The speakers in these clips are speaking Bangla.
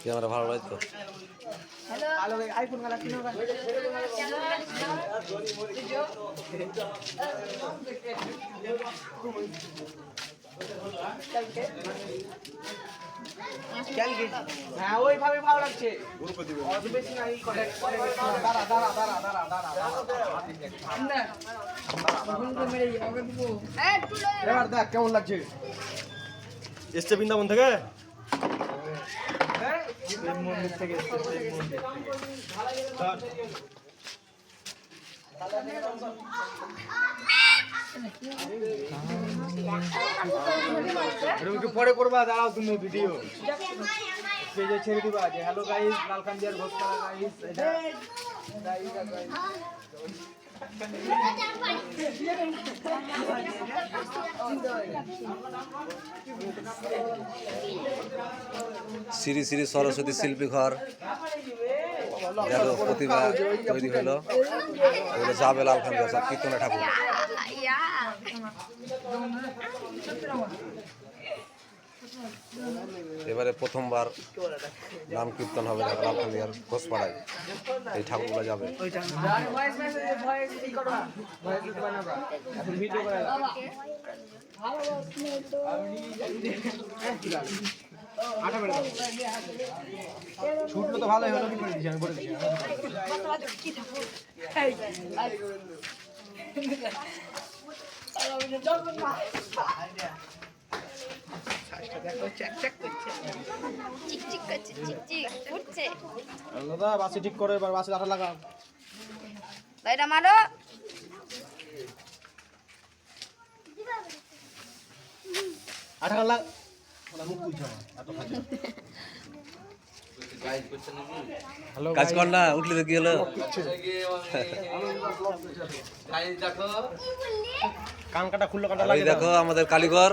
ক্যামেরা ভালো লাগতো। হ্যাঁ ওইভাবে ভালো লাগছে। অত বেশি না, দাঁড়া দাঁড়া দাঁড়া দাঁড়া দাঁড়া এবার দেখ কেমন লাগছে। এসছে বৃন্দাবন থেকে। মন্দির থেকে পরে করবা, দাঁড়াও তুমি ভিডিও পেজে ছেড়ে দিবা যে হ্যালো গাইস, লালকান্দিয়ার ঘোষপাড়া গাইস, শ্রী শ্রী সরস্বতী শিল্পী ঘর দেখো প্রতিভা তৈরি হলো। এগুলো যাবে লালখান্দিয়া সব কীর্তনে ঠাকুর। এবারে প্রথমবার নাম কীর্তন হবে দেখো লালখান্দিয়ার ঘোষপাড়ায়। এই ঠাকুরগুলো যাবে। ছুটলো তো ভালোই হলো, কিন্তু আমি বলে দিচ্ছি দাদা বাসে ঠিক করে, এবার বাসে আঠা লাগাও। এটা মারো। আঠা লাগ মুখ তুলছে কাজ কর না, উঠলে তো কি হলো। কান কাটা খুললো, কানটা আর ওই লাগিয়ে দেখো আমাদের কালীঘর।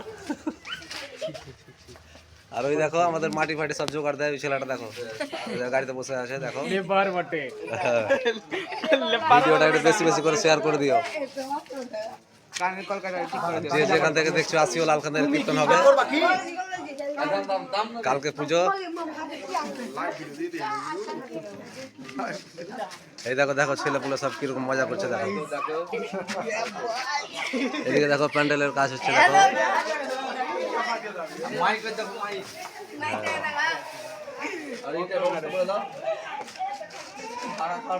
আর ওই দেখো আমাদের মাটি ফাটি সব জোগাড় দেয়। ওই ছেলেটা দেখো গাড়িতে বসে আছে দেখো। লেবার বটে। ভিডিওটা একটু বেশি বেশি করে শেয়ার করে দিও। কানের কলকাতা ঠিক করে দিও। যে যেখান থেকে দেখছো আসিও, লালখান্দিয়ার কীর্তন হবে কালকে পুজো। এই দেখো দেখো ছেলেপুলে সব কিরকম মজা করছে দেখো। এদিকে দেখো প্যান্ডেলের কাজ হচ্ছে দেখো।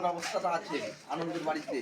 ব্যবস্থাটা আছে আনন্দের বাড়িতে।